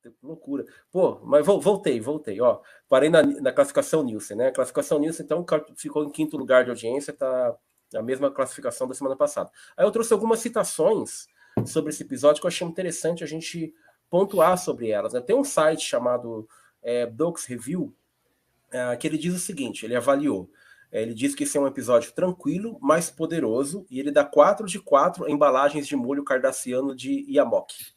Que loucura. Pô, mas voltei. Ó, parei na classificação Nielsen, né? A classificação Nielsen, então, ficou em quinto lugar de audiência, tá a mesma classificação da semana passada. Aí eu trouxe algumas citações sobre esse episódio que eu achei interessante a gente pontuar sobre elas, né? Tem um site chamado Docs Review, que ele diz o seguinte, ele avaliou. Ele diz que esse é um episódio tranquilo, mas poderoso, e ele dá 4 de 4 embalagens de molho cardassiano de Yamoki.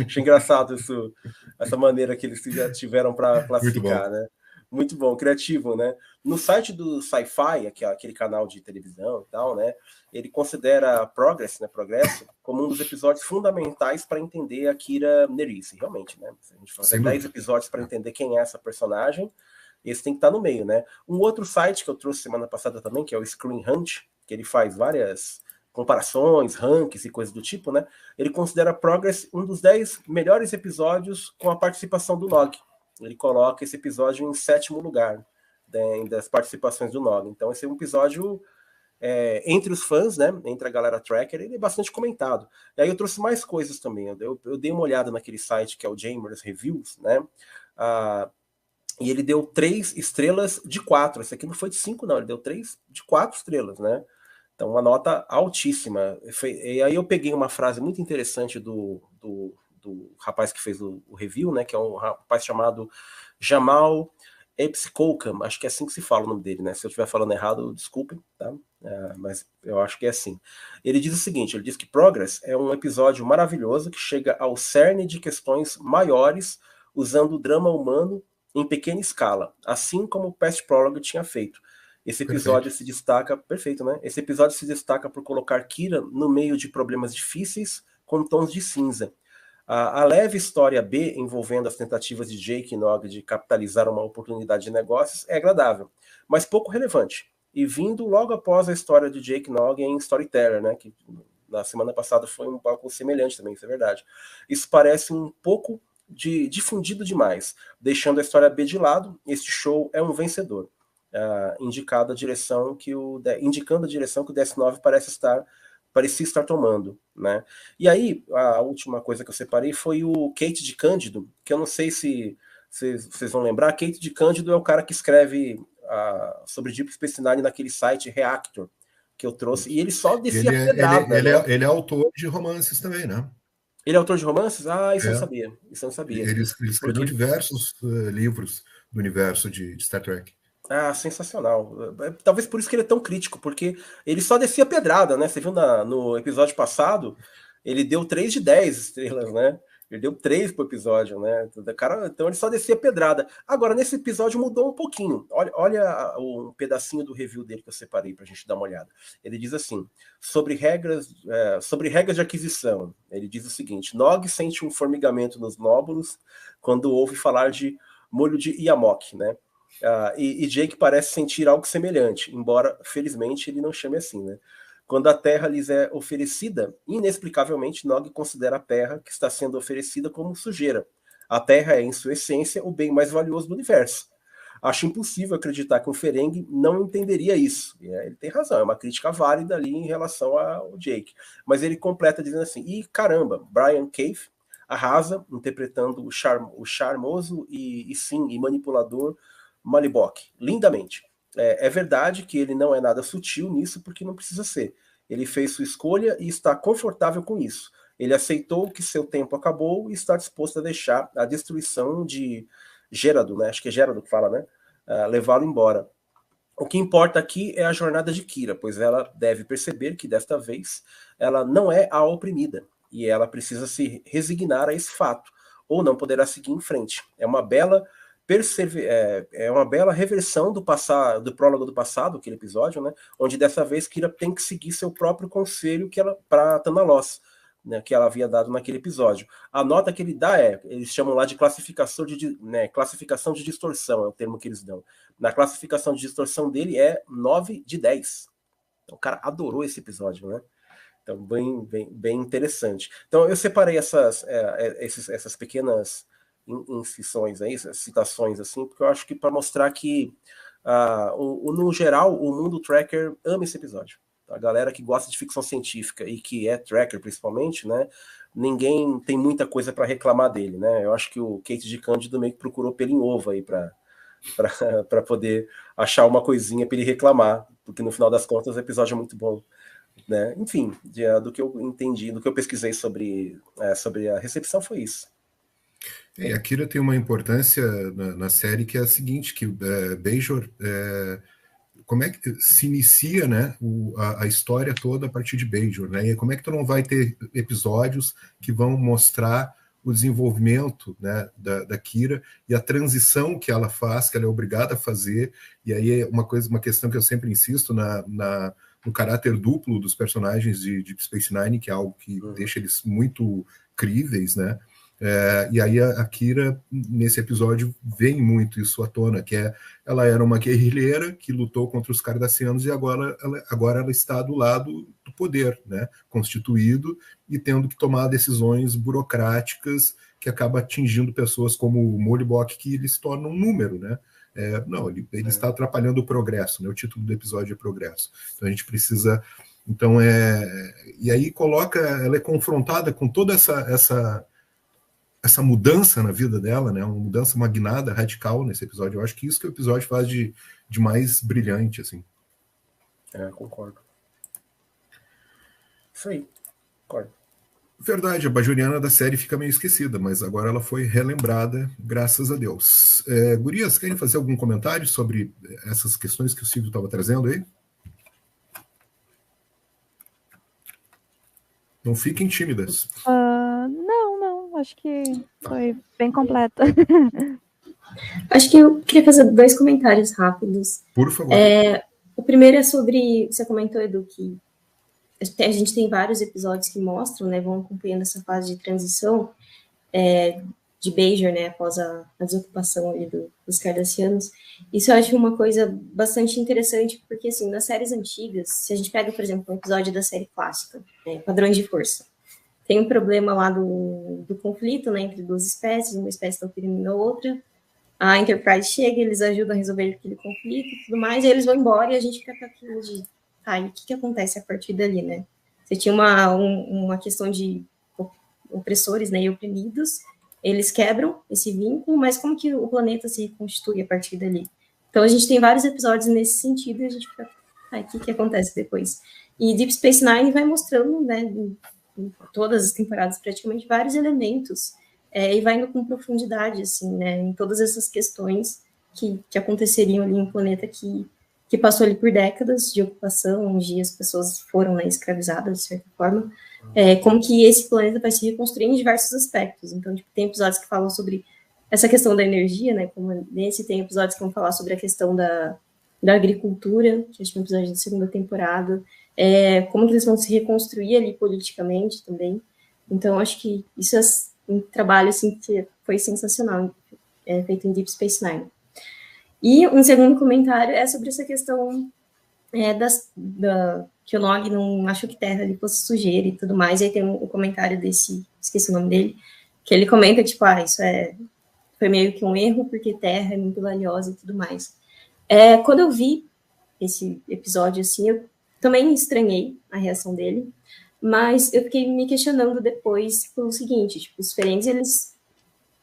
Achei engraçado isso, essa maneira que eles tiveram para classificar, né? Muito bom, criativo, né? No site do Sci-Fi, que é aquele canal de televisão e tal, né? Ele considera Progress, né? Progresso, como um dos episódios fundamentais para entender a Kira Nerys, realmente, né? Se a gente fazer 10 episódios para entender quem é essa personagem, esse tem que estar no meio, né? Um outro site que eu trouxe semana passada também, que é o Screen Hunt, que ele faz várias comparações, rankings e coisas do tipo, né? Ele considera Progress um dos 10 melhores episódios com a participação do Nog. Ele coloca esse episódio em 7º lugar, né, das participações do Nog. Então esse é um episódio entre os fãs, né? Entre a galera tracker, ele é bastante comentado. E aí eu trouxe mais coisas também. Eu dei uma olhada naquele site que é o Jamers Reviews, né? E ele deu 3 estrelas de 4. Esse aqui não foi de 5, não. Ele deu 3 de 4 estrelas, né? Então, uma nota altíssima. E aí eu peguei uma frase muito interessante do rapaz que fez o review, né? Que é um rapaz chamado Jamal Epsikokam. Acho que é assim que se fala o nome dele, né? Se eu estiver falando errado, desculpem, tá? Mas eu acho que é assim. Ele diz o seguinte, ele diz que Progress é um episódio maravilhoso que chega ao cerne de questões maiores usando o drama humano em pequena escala, assim como o Past Prologue tinha feito. Esse episódio se destaca, perfeito, né? Esse episódio se destaca por colocar Kira no meio de problemas difíceis com tons de cinza. A leve história B, envolvendo as tentativas de Jake e Nog de capitalizar uma oportunidade de negócios, é agradável, mas pouco relevante. E vindo logo após a história de Jake e Nog em Storyteller, né? Que na semana passada foi um pouco semelhante também, isso é verdade. Isso parece um pouco difundido demais, deixando a história B de lado. Este show é um vencedor, indicando a direção que o DS9 parecia estar tomando, né? E aí, a última coisa que eu separei foi o Kate de Cândido, que eu não sei se vocês vão lembrar. Kate de Cândido é o cara que escreve sobre Deep Space Nine naquele site Reactor, que eu trouxe, e ele só descia pedrada. Ele é autor de romances também, né? Ele é autor de romances? Isso eu não sabia. Isso eu não sabia. Ele escreveu diversos livros do universo de Star Trek. Sensacional. Talvez por isso que ele é tão crítico, porque ele só descia pedrada, né? Você viu no episódio passado, ele deu 3 de 10 estrelas, né? Ele deu 3 pro episódio, né? Então ele só descia pedrada. Agora, nesse episódio mudou um pouquinho. Olha um pedacinho do review dele que eu separei pra gente dar uma olhada. Ele diz assim, sobre regras de aquisição. Ele diz o seguinte, Nog sente um formigamento nos nóbulos quando ouve falar de molho de Yamoki, né? E Jake parece sentir algo semelhante, embora, felizmente, ele não chame assim, né? Quando a terra lhes é oferecida, inexplicavelmente, Nog considera a terra que está sendo oferecida como sujeira. A terra é, em sua essência, o bem mais valioso do universo. Acho impossível acreditar que um Ferengi não entenderia isso. E ele tem razão, é uma crítica válida ali em relação ao Jake. Mas ele completa dizendo assim, e caramba, Brian Cave arrasa, interpretando o charmoso e manipulador Malibok, lindamente. É verdade que ele não é nada sutil nisso, porque não precisa ser. Ele fez sua escolha e está confortável com isso. Ele aceitou que seu tempo acabou e está disposto a deixar a destruição de Gerado, né? Acho que é Gerado que fala, né? Levá-lo embora. O que importa aqui é a jornada de Kira, pois ela deve perceber que desta vez ela não é a oprimida e ela precisa se resignar a esse fato, ou não poderá seguir em frente. É uma bela reversão do prólogo do passado, aquele episódio, né? Onde dessa vez Kira tem que seguir seu próprio conselho para Tanalos, né, que ela havia dado naquele episódio. A nota que ele dá eles chamam lá de classificação de distorção, é o termo que eles dão. Na classificação de distorção dele é 9 de 10. Então, o cara adorou esse episódio, né? Então, bem interessante. Então, eu separei essas pequenas incisões aí, citações assim, porque eu acho que para mostrar que no geral o mundo tracker ama esse episódio. A galera que gosta de ficção científica e que é tracker, principalmente, né? Ninguém tem muita coisa para reclamar dele, né? Eu acho que o Kate de Cândido meio que procurou pelo em ovo aí para poder achar uma coisinha para ele reclamar, porque no final das contas o episódio é muito bom, né? Enfim, do que eu entendi, do que eu pesquisei sobre a recepção foi isso. E a Kira tem uma importância na série que é a seguinte, que Bajor, como é que se inicia, né, a história toda a partir de Bajor, né? E como é que tu não vai ter episódios que vão mostrar o desenvolvimento, né, da Kira e a transição que ela faz, que ela é obrigada a fazer, e aí é uma questão que eu sempre insisto no caráter duplo dos personagens de Deep Space Nine, que é algo que deixa eles muito críveis, né? E aí a Kira, nesse episódio, vem muito isso à tona, que ela era uma guerrilheira que lutou contra os cardassianos e agora ela está do lado do poder, né, constituído e tendo que tomar decisões burocráticas que acaba atingindo pessoas como o Molibok, que ele se torna um número, né? Ele está atrapalhando o progresso, né? O título do episódio é Progresso. Então a gente precisa... Então e aí ela é confrontada com toda essa mudança na vida dela, né? Uma mudança magnada, radical nesse episódio. Eu acho que isso que o episódio faz de mais brilhante, assim. Concordo. Isso aí, concordo. Verdade, a Bajoriana da série fica meio esquecida, mas agora ela foi relembrada, graças a Deus. Gurias, querem fazer algum comentário sobre essas questões que o Silvio estava trazendo aí? Não fiquem tímidas. Não, acho que foi bem completa. Acho que eu queria fazer 2 comentários rápidos. Por favor. O primeiro é sobre, você comentou, Edu, que a gente tem vários episódios que mostram, né, vão acompanhando essa fase de transição de Bajor, né, após a desocupação ali dos cardassianos. Isso eu acho uma coisa bastante interessante, porque, assim, nas séries antigas, se a gente pega, por exemplo, um episódio da série clássica, Padrões de Força, tem um problema lá do conflito, né, entre 2 espécies, uma espécie está oprimindo a outra, a Enterprise chega, eles ajudam a resolver aquele conflito e tudo mais, e eles vão embora e a gente fica com aquilo de, e o que acontece a partir dali, né? Você tinha uma questão de opressores, né, e oprimidos, eles quebram esse vínculo, mas como que o planeta se reconstitui a partir dali? Então a gente tem vários episódios nesse sentido e a gente fica, o que acontece depois? E Deep Space Nine vai mostrando, né, em todas as temporadas praticamente, vários elementos, e vai indo com profundidade, assim, né, em todas essas questões que aconteceriam ali em um planeta que passou ali por décadas de ocupação, onde as pessoas foram, né, escravizadas, de certa forma, como que esse planeta vai se reconstruir em diversos aspectos. Então, tipo, tem episódios que falam sobre essa questão da energia, né, como nesse, tem episódios que vão falar sobre a questão da agricultura, que acho que é um episódio da 2ª temporada, como que eles vão se reconstruir ali politicamente também. Então, acho que isso é um trabalho, assim, que foi sensacional, feito em Deep Space Nine. E um segundo comentário é sobre essa questão que o Nog não achou que terra ali fosse sujeira e tudo mais, e aí tem um comentário desse, esqueci o nome dele, que ele comenta, tipo, isso foi meio que um erro, porque terra é muito valiosa e tudo mais. Quando eu vi esse episódio, assim, eu também estranhei a reação dele, mas eu fiquei me questionando depois pelo seguinte, tipo, os Ferengi, eles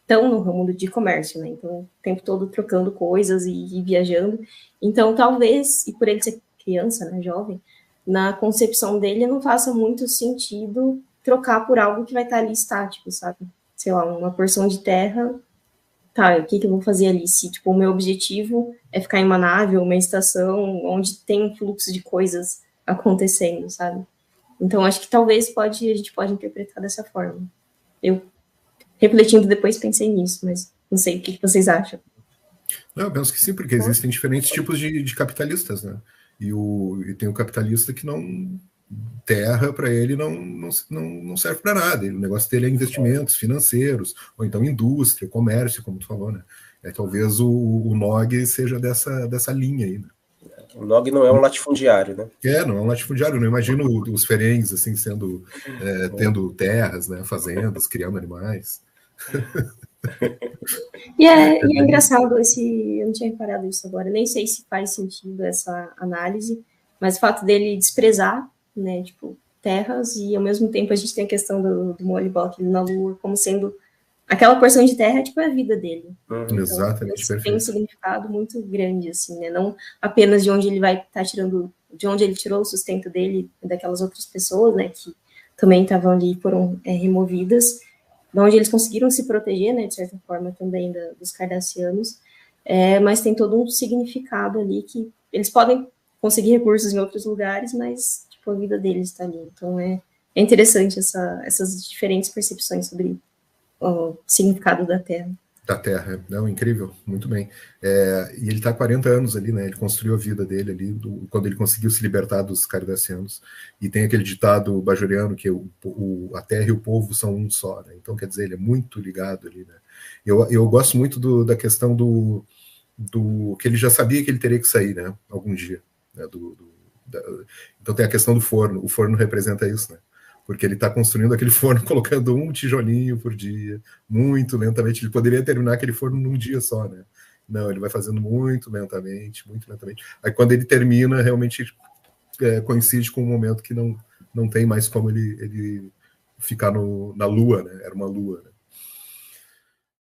estão no ramo de comércio, né, então o tempo todo trocando coisas e viajando, então talvez, e por ele ser criança, né, jovem, na concepção dele não faça muito sentido trocar por algo que vai estar ali estático, sabe, sei lá, uma porção de terra, o que eu vou fazer ali, se, tipo, o meu objetivo é ficar em uma nave ou uma estação onde tem um fluxo de coisas acontecendo, sabe, então acho que talvez a gente pode interpretar dessa forma. Eu, refletindo depois, pensei nisso, mas não sei o que vocês acham. Não, eu penso que sim, porque existem diferentes tipos de capitalistas, né? E tem o capitalista que não... Terra, para ele, não serve para nada. O negócio dele é investimentos financeiros, ou então indústria, comércio, como tu falou, né? Talvez o Nog seja dessa linha aí, né? O Nog não é um latifundiário, né? Não é um latifundiário. Eu não imagino os Ferengues, assim, tendo terras, né, fazendas, criando animais. E é engraçado eu não tinha reparado isso agora, nem sei se faz sentido essa análise, Mas o fato dele desprezar, né, tipo, terras, e ao mesmo tempo a gente tem a questão do Mollibok na Lua como sendo aquela porção de terra, tipo, é a vida dele. Então, exatamente, isso perfeito. tem um significado muito grande, assim, né? Não apenas de onde ele vai estar tirando, de onde ele tirou o sustento dele, daquelas outras pessoas, né, que também estavam ali, foram removidas, de onde eles conseguiram se proteger, né, de certa forma, também dos cardassianos, mas tem todo um significado ali que eles podem conseguir recursos em outros lugares, mas, tipo, a vida deles está ali. Então, é interessante essas diferentes percepções sobre o significado da Terra. Da Terra, não, incrível, muito bem. E ele está há 40 anos ali, né? Ele construiu a vida dele ali, quando ele conseguiu se libertar dos cardassianos. E tem aquele ditado bajoriano que a Terra e o povo são um só, né? Então, quer dizer, ele é muito ligado ali, né? Eu gosto muito da questão do que ele já sabia que ele teria que sair, né? Algum dia. Né? Então tem a questão do forno. O forno representa isso, né? Porque ele está construindo aquele forno colocando um tijolinho por dia, muito lentamente. Ele poderia terminar aquele forno num dia só, né? Não, ele vai fazendo muito lentamente, muito lentamente. Aí quando ele termina, realmente coincide com um momento que não tem mais como ele ficar na Lua, né? Era uma Lua, né?